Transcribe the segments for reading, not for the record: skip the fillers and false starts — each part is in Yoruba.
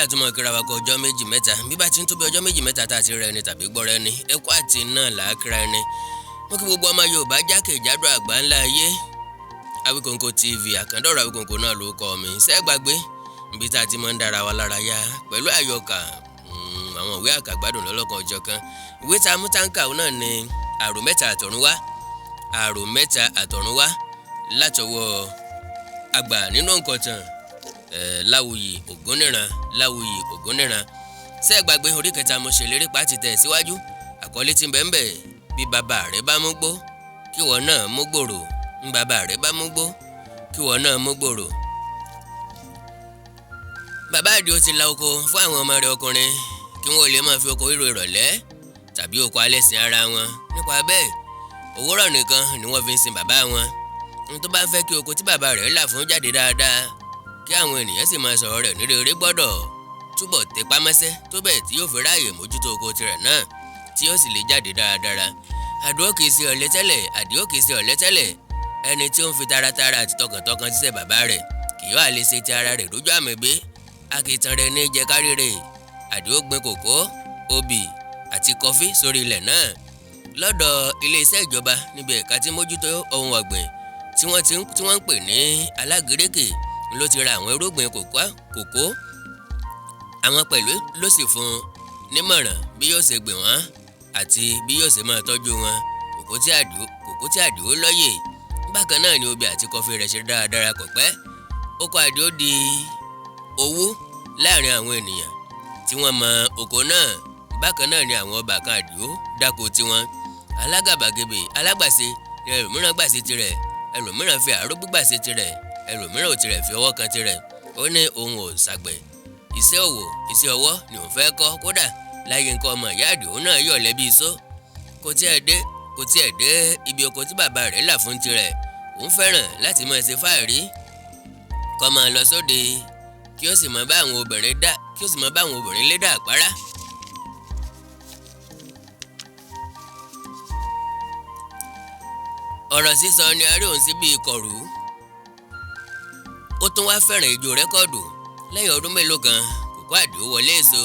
àtúmọ̀ kíra wa kọ ọjọ́ méjì mẹ́ta bí bá ti ń tó bí ọjọ́ méjì mẹ́ta tá a ti rẹ ẹni tàbí gbọ́ra ẹni ẹkú àti náà là á kíra ẹni. mo kí gbogbo ọmọ Yorùbá jákèjádò àgbà ńlá ayé. Awikonko TV àkàndọ̀rọ̀ Awikonko náà ló kọ́ mi sẹ́gbàgbé níbi tá a ti máa ń dára wa lára yá pẹ̀lú àyọkà àwọn ìwé àkàgbádùn lọ́lọ́kan ọjọ́ kan. ìwé tá a mú táǹkà náà ni Ààrò mẹ́ta àtọ̀runwá Ààrò mẹ́ta àtọ̀runwá látọwọ́ àgbà nínú nǹkan Láwùyí Ògúnníran ṣé ẹ gbàgbé orí kẹta mo ṣèlérí pa ti tẹ̀ síwájú àkọlé tí ń bẹ ń bẹ bí bàbá rẹ bá mú gbó kíwọ náà mú gbòrò ń bàbá rẹ bá mú gbó kíwọ náà mú gbòrò. bàbá Àdìó ti la oko fún àwọn ọmọ rẹ̀ ọkùnrin kí wọ́n lè máa fi oko ríro ìrọ̀lẹ́ tàbí oko alẹ́ sin ara wọn. nípa bẹ́ẹ̀ òwúrọ̀ nìkan ni wọ́n fi ń sin bàbá wọn. n tó bá fẹ́ kí oko tí bàbá rẹ̀ là fún jáde dáadáa kí àwọn ènìyàn sì máa sọ̀rọ̀ rẹ̀ ní rere gbọ́dọ̀ túbọ̀ tẹpá mọ́ṣẹ́ tó bẹ́ẹ̀ tí yóò fi ráàyè mójútó oko tirẹ̀ náà tí yóò sì lè jáde dáradára. Àdìó kìí ṣe ọ̀lẹ tẹ́lẹ̀ ẹni tí ó ń fi taratara àti tọkàntọkàn ṣiṣẹ́ bàbá rẹ̀ kì yóò lè ṣe ti ara rẹ̀ lójú àmì gbé akitan rẹ̀ ní jẹ kárìrè. Àdìó gbin kòkó obì àti kọfí sórí ilẹ̀ náà lọ́dọ̀ iléeṣẹ́ ìjọba níbi ẹ̀ka tí mójútó ohun ọ̀gbìn tí wọ́n ń pè ní alágídékè ló ti ra àwọn irúgbìn kòkó àwọn pẹ̀lú ló sì fún un nímọ̀ràn bí yóò ṣe gbìn wọ́n àti bí yóò ṣe máa tọ́jú wọn. kòkó tí Àdìó lọ́yè bákan náà ni obì àti kọfí rẹ̀ ṣe dáradára kò pẹ́ oko Àdìó di owó láàrin àwọn ènìyàn tí wọ́n mọ oko náà. bákan náà ni àwọn ọbàkan Àdìó dáko tiwọn. alágàbàgebè alágbàṣe ni ẹlòmíràn gbàṣe tirẹ̀ ẹlòmíràn fi àárò gbígbàṣe tirẹ̀ ẹlòmíràn ò tirẹ̀ fi ọwọ́ kan tirẹ̀. ó ní òun ò ṣàgbẹ̀ iṣẹ́ ọwọ́ ni òun fẹ́ kọ́ kódà láyé nǹkan ọmọ ìyá Àdìó náà yọ̀ lẹ́bi iṣó kò tiẹ̀ dé ibi oko tí bàbá rẹ̀ là fún tirẹ̀. òun fẹ́ràn láti máa ṣe fáàrí kó máa lọ sóde kí ó sì máa bá àwọn obìnrin lé dà àpárá. ọ̀rọ̀ sísọ ni a rí òun sí bíi kọ̀rú. ó tún wá fẹ́ràn ijó rẹ́kọ̀dù. lẹ́yìn ọdún mélòó kan kòkó Àdìó wọlé èso.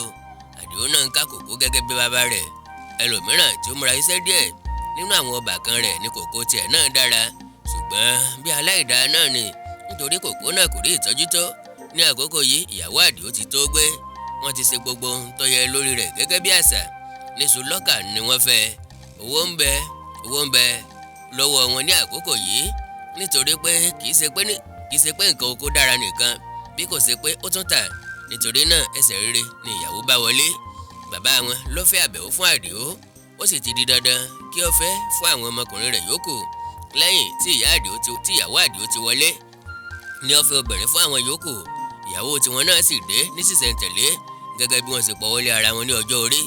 Àdìó náà ń ká kòkó gẹ́gẹ́ bí bàbá rẹ̀. ẹlòmíràn tí ó múra iṣẹ́ díẹ̀ nínú àwọn ọbàkan rẹ̀ ní kòkó tiẹ̀ náà dára ṣùgbọ́n bí aláìdá náà ni nítorí kòkó náà kò rí ìtọ́jú tó. ní àkókò yìí ìyàwó Àdìó ti tó gbé. wọ́n ti ṣe gbogbo ohun tó yẹ lórí rẹ̀ gẹ́gẹ́ bí àṣà. níṣu lọ́kà ni wọ́n fẹ́. owó ń bẹ lọ́wọ́ wọn ní àkókò yìí nítorí pé kì í ṣe pé nǹkan oko dára nìkan bí kò ṣe pé ó tún tà. nítorí náà ẹsẹ̀ rere ni ìyàwó bá wọlé. bàbá wọn ló fẹ́ àbẹ̀wò fún Àdìó ó sì ti di dandan kí ó fẹ́ fún àwọn ọmọkùnrin rẹ̀ yòókù. lẹ́yìn tí ìyàwó Àdìó ti wọlé ni ó fẹ́ obìnrin fún àwọn yòókù. ìyàwó tiwọn náà sì dé ní sísẹ̀ntẹ̀lé gẹ́gẹ́ bí wọ́n ṣe pọ̀wọ́lé ara wọn ní ọjọ́ orí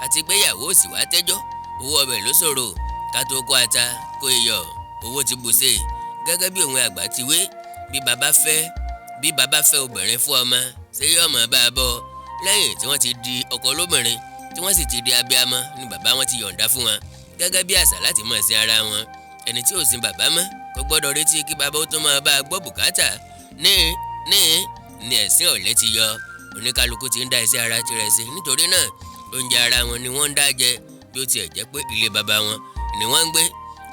àti gbéyàwó sì wá tẹ́jọ́. owó ọbẹ̀ ló ṣòro ká tó kó ata kó iyọ̀ owó ti bùṣe gẹ́gẹ́ bí òun àgbà ti wé bí bàbá fẹ́ obìnrin fún ọmọ ṣé yóò mọ̀ bá a bọ̀. lẹ́yìn tí wọ́n ti di ọkọ lóbìnrin tí wọ́n sì ti di abiyamọ ni bàbá wọn ti yọ̀ǹda fún wọn gẹ́gẹ́ bí àṣà láti máa sin ara wọn. ẹni tí ò sin bàbá mọ́ kò gbọ́dọ̀ retí kí bàbá ó tó máa bá a gbọ́ bùkátà. ní ẹ̀sìn ọ̀lẹ ti yọ oníkálukú ti ń dá iṣẹ́ ara tirẹ̀ ṣe nítorí náà oúnjẹ ara wọn ni wọ́n ń dá jẹ bí ó tiẹ̀ jẹ́ pé ilé bàbá wọn ni wọ́n ń gbé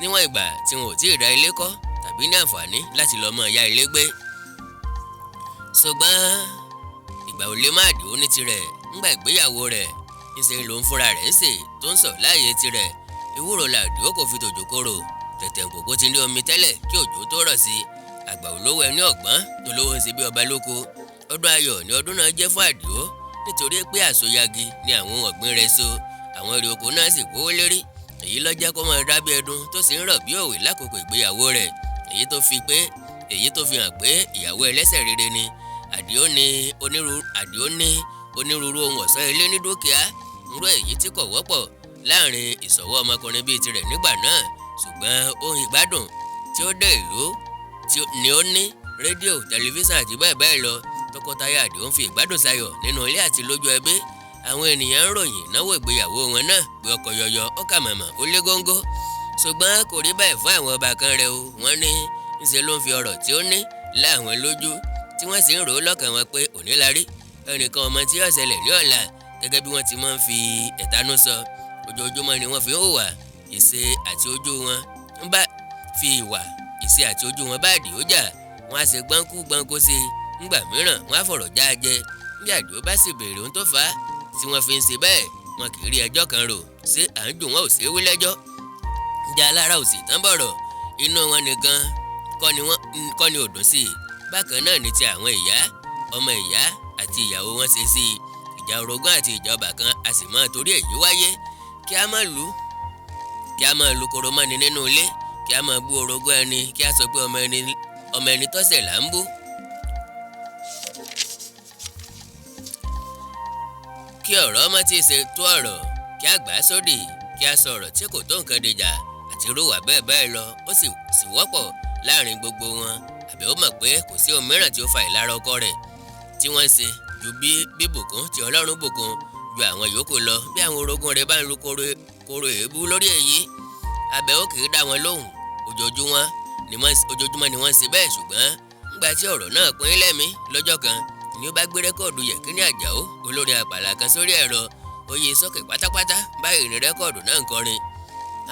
níwọ̀n ìgbà tí wọn ò tí ì ra ilé kọ́ tàbí ní àǹfààní láti lọ́ọ́ mọ́ ya ilé gbé. ṣùgbọ́n ìgbà ò lè má Àdìó ní tirẹ̀ ńgbà ìgbéyàwó rẹ̀ ńṣe lòun fúnra rẹ̀ ń sè tó ń sọ láàyè tirẹ̀. ìwúrò l'Àdìó kò fi tòjò kóró tẹ̀tẹ̀ kòkó ti ní omi tẹ́lẹ̀ kí òjò tó rọ̀ sí. àgbà olówó ẹni ọ̀gbọ́n olówó ń ṣe bí ọba lóko. ọdún ayọ̀ ni ọdún náà jẹ́ fún Àdìó nítorí pé àsọyagi ni àwọn ọ̀gbìn rẹ̀ so àwọn èrè oko náà sì kówó lérí. èyí ló jẹ́ kó máa dábí ẹdun tó sì ń rọ̀ bí òwe lákòókò ìgbéyàwó rẹ̀ èyí tó fi hàn pé ìyàwó ẹlẹ́sẹ̀ rere ni. Àdìó ní onírúurú ohun ọ̀ṣọ́ ilé ní dúkìá nrú èyí tí kò wọ́pọ̀ láàrin ìṣọ̀wọ́ ọmọkùnrin bíi tirẹ̀ nígbà náà ṣùgbọ́n ohun ìgbádùn tí ó dé ìlú ni ó ní rédíò tẹlifíṣàn àti bẹ́ẹ̀ bẹ́ẹ̀ lọ. tọkọtaya Àdìó ń fi ìgbádùn sayọ̀ nínú ilé àti lójú ẹbí. àwọn ènìyàn ń ròyìn náwó ìgbéyàwó wọn náà pé ọkọ̀ yọyọ ọkà màmá ó lé góńgó ṣùgbọ́n kò rí báyìí fún àwọn ọbàkan rẹ̀ o. wọ́n ní ńṣe ló ń fi ọrọ̀ tí ó ní láwọn lójú tí wọ́n sì ń rò ó lọ́kàn wọn pé òní la rí ẹnìkan ọmọ tí yóò ṣẹlẹ̀ ní ọ̀la gẹ́gẹ́ bí wọ́n ti máa ń fi ẹ̀tanú sọ. Ojoojúmọ́ ni wọ́n fi ń hùwà ìṣe àti ojú wọn ń bá fi ìwà ìṣe àti ojú wọn bá Àdìó jà. Wọ́n á ṣe gbáǹkú sí i. Nígbà mìíràn wọ́n á fọ̀rọ̀ já jẹ. Bí Àdìó bá sì béèrè ohun tó fà á tí wọ́n fi ń ṣe bẹ́ẹ̀, wọn kì í rí ẹjọ́ kan rò. Ṣé à ń dùn wọn ò ṣe é wí lẹ́jọ́? Ǹjẹ́ alára ò sì tán bọ̀rọ̀? Inú wọn nìkan kọ́ ni ò dùn sí i. Bákan náà ni ti àwọn ìyá, ọmọ ìyá àti ìyàwó wọn ṣe sí i. Ìjà orogún àti ìjà ọbàkan a sì máa torí èyí wáyé. Kí a máa lu koro mọ́ni nínú ilé, kí a máa bú orogún ẹni, kí a sọ pé ọmọ ẹni tọ́sẹ̀ là ń bú. Kí ọ̀rọ̀ ọmọ tí ì ṣe tó ọ̀rọ̀, kí a gbà á sódì, kí a sọ ọ̀rọ̀ tí kò tó nǹkan dìjà àti rúwà bẹ́ẹ̀ bẹ́ẹ̀ lọ. Ó sì wọ́pọ̀ láàrin gbogbo wọn. Àbẹ̀ ó mọ̀ pé kò sí ohun mìíràn tí ó fa ìlara ọkọ rẹ̀ tí wọ́n ń ṣe ju bíbùkún tí Ọlọ́run bùkún ju àwọn yòókù lọ. Bí àwọn orogún rẹ̀ bá ń lu koro èébú lórí èyí, Àbẹ̀ ó kì í dá wọn lóhùn. Ojoojúmọ́ ni wọ́n ń ṣe bẹ́ẹ̀, ṣùgbọ́n nígbà tí ọ̀rọ̀ náà pín lẹ́mí lọ́jọ́ kan ni ó bá gbé rẹ́kọ̀dù Yẹ̀kínní Àjàó olórin àpàlà kan sórí ẹ̀rọ. Ó yí sókè pátápátá. Báyìí ni rẹ́kọ̀dù náà ń kọrin.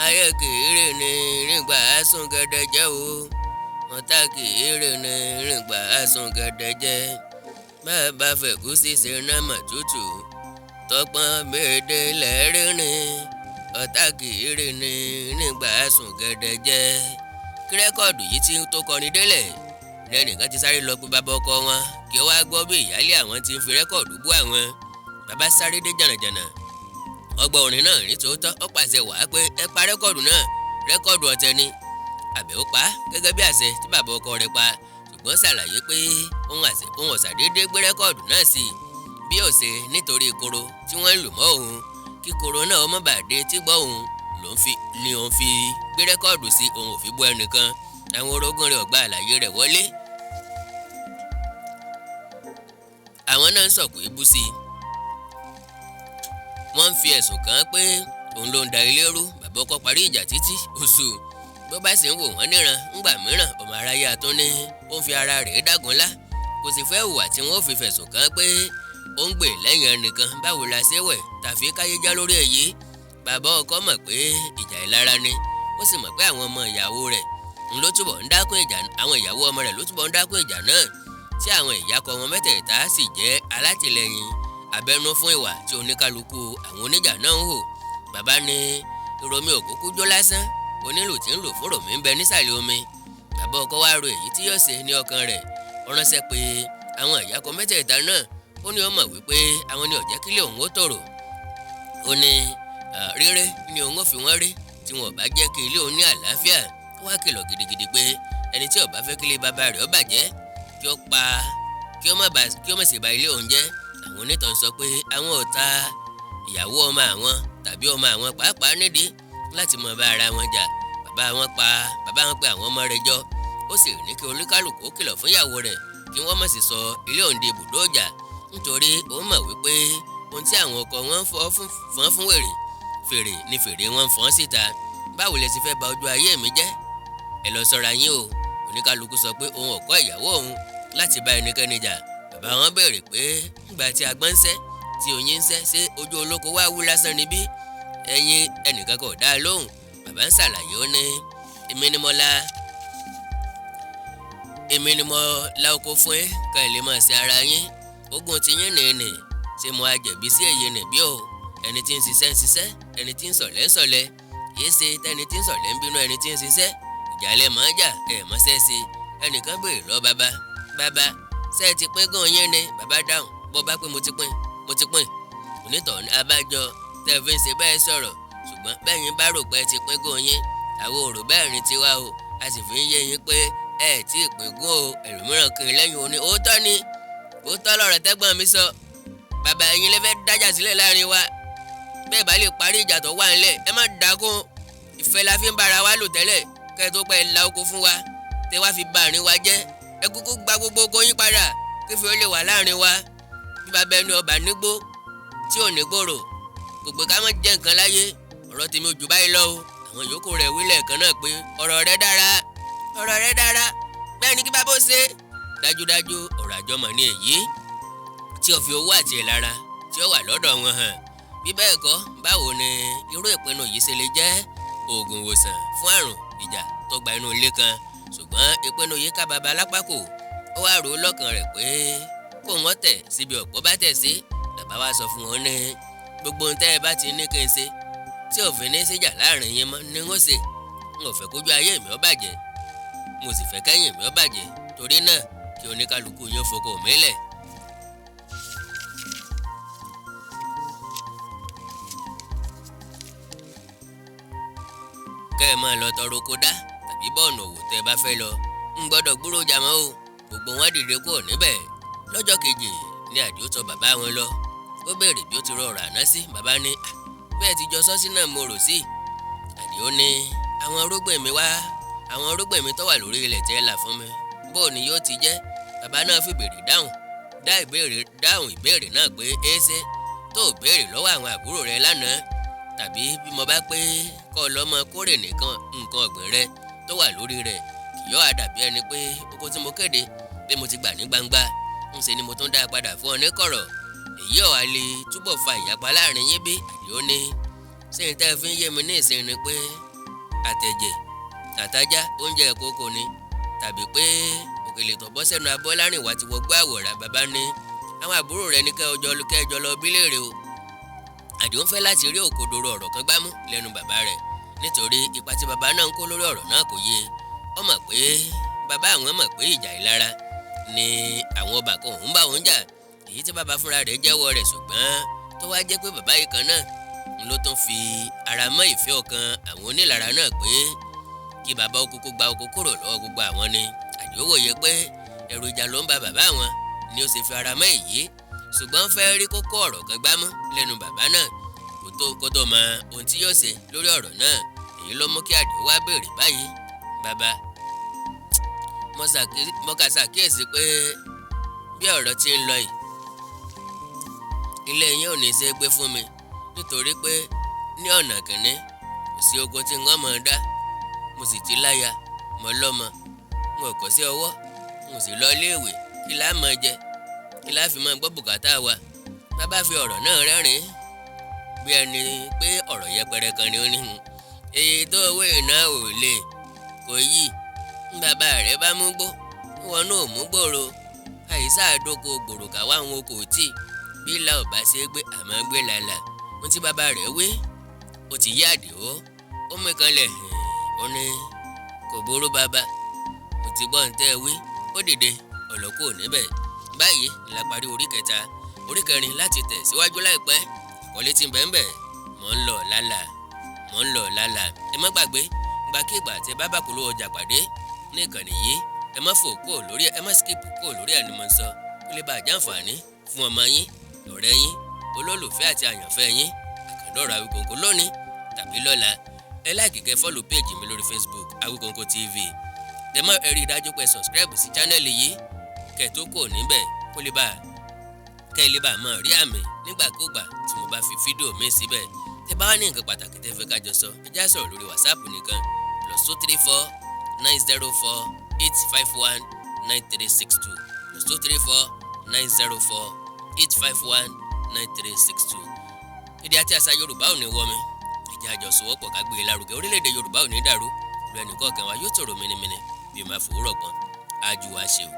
Ayé kìíre ni nígbà sùn gẹ́dẹ́ jẹ́ o, ọ̀tá kìíre ni nígbà sùn gẹ́dẹ́ jẹ́. Bàbá fẹ̀gúsí ṣe námà tútù, tọpọ́n méde lẹ́rìnrìn, ọ̀tá kìíre ni nígbà sùn gẹ́dẹ́ jẹ́. Kí rẹ́kọ̀dù yìí tí tó kọrin délẹ̀, lẹ́nìkan ti sáré lọ pé bàbá ọkọ wọn kí ó wá gbọ́ bí ìyáálé àwọn ti ń fi rẹ́kọ̀dù bú àwọn. Bàbá sáré dé jànàjànà. Ọgbà orin náà ní tòótọ́, ó pàṣẹ wàá pé ẹ pa rẹ́kọ̀dù náà, rẹ́kọ̀dù ọ̀tẹ̀ ni. Àbẹ̀ ó pa á gẹ́gẹ́ bí àṣẹ tí bàbá ọkọ rẹ̀ pa, ṣùgbọ́n ṣàlàyé pé òun ọ̀sàdédé gbé rẹ́kọ̀dù náà sí i bí ó ṣe nítorí koro tí wọ́n ń lù mọ́ òun. Kí koro náà ọmọ bàdé tí gbọ́ òun ni òun fi gbé rẹ́kọ̀dù sí, òun ò fi bú ẹnìkan. Àwọn orogún rẹ̀ ò gba àlàyé rẹ̀ wọlé. Àwọn náà ń sọ̀kò ebú sí i. Wọ́n ń fi ẹ̀sùn kàn án pé òun ló ń da ilé rú. Bàbá ọkọ parí ìjà títí oṣù. Bó bá sì ń wò wọ́n níran, ńgbà mìíràn ọmọ aráyé àtún ní ó ń fi ara rẹ̀ dágunlá. Kò sì fẹ́ hùwà tí wọ́n ó fi fẹ̀sùn kàn án pé ó ń gbè lẹ́yìn ẹnìkan. Báwo la ṣe wẹ̀ tàfi káyé já lórí èyí? Bàbá ọkọ mọ̀ pé ìjà ìlara ni. Ó sì mọ̀ pé àwọn ọmọ ìyàwó rẹ̀ ló túbọ̀ ń dákún ìjà, àwọn ìyàwó ọmọ rẹ̀ ló túbọ̀ ń dákún ìjà náà, tí àwọn ìyákọ wọn mẹ́tẹ̀ẹ̀ta sì jẹ́ alátìlẹyìn abẹ́nú fún ìwà tí oníkálukú àwọn oníjà náà ń hù. Bàbá ní romi òkúkú jó lásán, onílù tí ń lù fún ròmí ń bẹ nísàlẹ̀ omi. Bàbá ọkọ wá ro èyí tí yóò ṣe ní ọkàn rẹ̀. Ó ránṣẹ́ pé àwọn ìyákọ mẹ́tẹ̀ẹ̀ta náà, ó ní ó mọ̀ wípé àwọn ni ó jẹ́ kílé òun ó tòrò. Ó ní ríré ni òun ó fi wọ́n rí tí wọn ò bá jẹ́ kí ilé òun ní àlàáfíà. Ó wá kìlọ̀ gidigidi pé ẹni tí ó bá fẹ́ kílé bàbá rẹ̀ ó bàjẹ́ kí ó má sì bà ilé òun jẹ́. Àwọn onítàn sọ pé àwọn ò ta ìyàwó ọmọ àwọn tàbí ọmọ àwọn pàápàá nídìí láti mọ bá ara wọn jà. Bàbá wọn pe àwọn ọmọ rẹ̀ jọ. Ó sì ní kí oníkálùkù ó kìlọ̀ fún ìyàwó rẹ̀ kí wọ́n má sì sọ ilé òun di ibùdó ọjà, nítorí ó mọ̀ wípé ohun tí àwọn ọkọ wọn ń fọ́n fún fèrè ni fèrè wọn ń fọ́n síta. Báwo lẹ sì fẹ́ bà ojú ayé mi jẹ́? Ẹ lọ ṣọ́ra yín o. Oníkálùkù sọ pé òun ò kọ́ ìyàwó òun láti bá ẹnikẹ́ni jà. Bàbá wọn béèrè pé nígbà tí agbọ́n ń sẹ́ tí oyin ń sẹ́, ṣé ojú olóko wá wú lásán níbí? Ẹ̀yin ẹnìkan kò dá lóhùn. Bàbá ń ṣàlàyé, ó ní èmi ni mo la oko fún ẹ ká lè máa ṣe ara yín. Ogun ti yín nìyẹn ṣé mo á jẹ̀bi sí èyí nìbí o? Ẹni tí ń ṣiṣẹ́ ń ṣiṣẹ́, ẹni tí ń ṣọ̀lẹ ń ṣọ̀lẹ. Kìí ṣe tẹni tí ń ṣọ̀lẹ ń bínú ẹni tí ń ṣiṣẹ́. Ìjàlẹ̀ máa jà mọ́ṣẹ́ ṣe. Ẹnìkan béèrè lọ bàbá ṣé ẹ ti pín gan yín ni? Bàbá dáhùn, bó bá pé mo ti pín. Onítọ̀hún ní abájọ tẹ́ fi ń ṣe bẹ́ẹ̀ sọ̀rọ̀, ṣùgbọ́n bẹ́yìn bá rò pé ẹ ti pín gan yín, àwọn òrò bẹ́ẹ̀ rìn tiwa o. A sì fi ń yé yín pé ẹ tí ì pín gan o. Ẹlòmíràn kiri lẹ́yìn òní. Òótọ́ lọ̀rọ̀ tẹ́gbọ́n mi sọ. Bàbá ẹ̀yin lè fẹ́ dájà sílẹ̀ láàrin wa. Bẹ́ẹ̀ bá lè parí ìjà tó wà nílẹ̀, ẹ má dákún. Ìfẹ́ la fi ń bára wa lò tẹ́lẹ̀ kẹ́ ẹ tó pẹ́ la oko fún wa, tẹ́ wá fi bà àárín wa jẹ́. Ẹ kúkú gba gbogbo oko yín padà kí fi ó lè wà láàrin wa. Bí bàbá ẹni ọba nígbó tí ò ní gbòòrò, kò gbé ká má jẹ́ nǹkan láyé. Ọ̀rọ̀ tèmi ò jù báyìí lọ o. Àwọn yòókù rẹ̀ wí lẹ́ẹ̀kan náà pé ọ̀rọ̀ rẹ̀ dára bẹ́ẹ̀ ni kí bàbá ó ṣe. Dájúdájú ọ̀rọ̀ àjọmọ̀ ni èyí tí tí ó fi owó àti ìlara tí ó wà lọ́dọ̀ wọn hàn. Bí bẹ́ẹ̀ kọ́, báwo ni irú ìpinnu yìí ṣe lè jẹ́ oògùn ìwòsàn fún àrùn ìjà tó gba inú ilé kan? Ṣùgbọ́n ìpinnu yìí ká baba lápákò. Ó wá rò ó lọ́kàn rẹ̀ pé kó wọ́n tẹ̀ síbi ọ̀pọ̀ bá tẹ̀ sí. Bàbá wa sọ fún wọn ní gbogbo ohun tẹ́ ẹ bá ti ní kí n ṣe tí òfin ní síjà láàrin yín mọ́ ni wọ́n ṣe. N ò fẹ́ kójú ayé mi ó bàjẹ́, mo sì fẹ́ kẹ́yìn mi ó bàjẹ́, torí náà kí oníkálukú yín foko mílẹ̀. Kẹ́ ẹ máa lọ tọrọ oko dá tàbí bọ́ọ̀nù òwò tẹ́ ẹ bá fẹ́ lọ, ń gbọ́dọ̀ gbúrò jàmọ́ o. Gbogbo wọn dìde kúrò níbẹ̀. Lọ́jọ́ kejì ni Àdìó tọ̀ bàbá wọn lọ. Ó béèrè bí ó ti rọrùn àná sí. Bàbá ní bẹ́ẹ̀ ti jọ sọ́sí náà mo rò sí. Àdìó ní àwọn irúgbìn mi wá, àwọn irúgbìn mi tó wà lórí ilẹ̀ tí ẹ là fún mi, bó ni yóò ti jẹ́? Bàbá náà fi béèrè dáhùn ìbéèrè náà pé éṣe tó béèrè lọ́wọ́ àwọn àbúrò rẹ lánàá, tàbí bí mo bá pé kọ́ lọ́mọ kórè nìkan nǹkan ọ̀gbìn rẹ tó wà lórí rẹ̀, kì yóò dàbí ẹni pé oko tí mo kéde pé mo ti gbà ní gbangba ńṣe ni mo tún dá padà fún ọ ní kọ̀rọ̀. Èyí ọ̀ wá lè túbọ̀ fa ìyapa láàrin yín bí? Àdìó ní ṣé n tẹ́ fi ń yé mi ní ìsìn ni pé àtẹ̀jẹ̀ àtajá oúnjẹ ìkókò ni, tàbí pé òkèlè tó bọ́ sẹ́nu abọ́ lárìnwá ti wọgbọ́ àwòrán? Bàbá ní àwọn àbúrò rẹ ní kẹjọ lọ bí léèrè o. Àdìó ń fẹ́ láti rí òkodoro ọ̀rọ̀ kan gbámú lẹ́nu bàbá rẹ̀, nítorí ipa tí bàbá náà ń kó lórí ọ̀rọ̀ náà kò yé. Ó mọ̀ pé bàbá àwọn mọ̀ pé ìjà ìlara ni àwọn ọba kan òun bá òun jà, èyí tí bàbá fúnra rẹ̀ jẹ́wọ́ rẹ̀, ṣùgbọ́n tó wá jẹ́ pé bàbá yìí kan náà ló tún fi ara mọ́ ìfẹ́ ọkàn àwọn onílara náà pé kí bàbá okoko gba oko kúrò lọ́wọ́ gbogbo àwọn ni. Àdìó wòye pé ẹ̀rù ìjà ló ń ba bàbá àwọn ni ó sì fi ara mọ́ èyí, ṣùgbọ́n fẹ́ rí kókó ọ̀rọ̀ kan gbámú lẹ́nu bàbá náà kó tó mọ ohun tí yóò ṣe lórí ọ̀rọ̀ náà. Èyí ló mú kí Àdìó wá béèrè báyìí: bàbá, mo kà ṣàkíyèsí pé bí ọ̀rọ̀ ti ń lọ yìí, ilé yín ò ní ṣe é gbé fún mi, nítorí pé ní ọ̀nà kìíní kò sí oko tí wọ́n mọ̀ ọ́n dá, mo sì ti láya, mo lọ́mọ, n ò kọ́ sí ọwọ́, n ò sì lọ iléèwé, kí láà mọ̀ jẹ, kí láà fi mọ̀ gbọ́ bùkátà wa. Bàbá fi ọ̀rọ̀ náà rẹ́rìn-ín bí ẹni pé ọ̀rọ̀ yẹpẹrẹ kan ni ó ní. Èyí tó owó iná ò lè kò yí. Bàbá rẹ̀ bá Múgbó, wọn náà mú gbòòrò. Àìsà àdókò gbòòrò káwá àwọn okò tí bí ìlà ò bá ṣe é gbé àmọ́ gbé làlà. Ohun tí bàbá rẹ̀ wí ó ti yá Àdìó. Ó mú ìkànlẹ̀ ó ní kò burú bàbá, mo ti gbọ́ ń tẹ́ ẹ wí. Ó dìde ọ̀lọ́kù níbẹ̀. Báyìí ni la parí orí kẹta. Orí kẹrin láti tẹ̀ síwájú láìpẹ́. Àkọlé tí ń bẹ́ẹ̀ mò ń lọ lálà. Ẹ má gbàgbé, ìgbàkigbà tí bá bàkúrò ọjà pàdé ní ìkànnì yìí, ẹ má fò kúrò lórí ẹ má skip kúrò lórí ẹ̀ ni mo ń sọ. Ó lè bá àjàǹfààní fún ọmọ yín, ọ̀rẹ́ yín, olólùfẹ́ àti àyànfẹ́ yín. Àkàndọ̀rọ̀ Awikonko lónìí tàbí lọ́la. Ẹ láìkì kẹ́ fọ́lù péèjì mi lórí Facebook Awikonko TV. Ẹ má rí i dájú pé subscribe sí chánẹ́ẹ̀lì yìí kẹ́ tó kò níbẹ̀ kó lè bá kẹ́ lè bá máa rí àmì nígbàkúgbà tí mo bá fi fídíò mi síbẹ̀. Tẹ́ bá wá ní nǹkan pàtàkì tẹ́ fẹ́ kájọ sọ, ẹ já sọ̀rọ̀ lórí WhatsApp nìkan +234 904 851 9362 +234 904 851 9362. Èdè àti àṣà Yorùbá ò ní wọ́ mi. Ìjà àjọṣòwòpọ̀ ká gbé e lárugẹ. Orílẹ̀-èdè Yorùbá ò ní dàrú. Ìlú ẹnìkọ̀ọ̀kan wa yóò tòrò mìnìmìnì bí o máa fòwúrọ̀ pọ́n. Ájú wa ṣe o.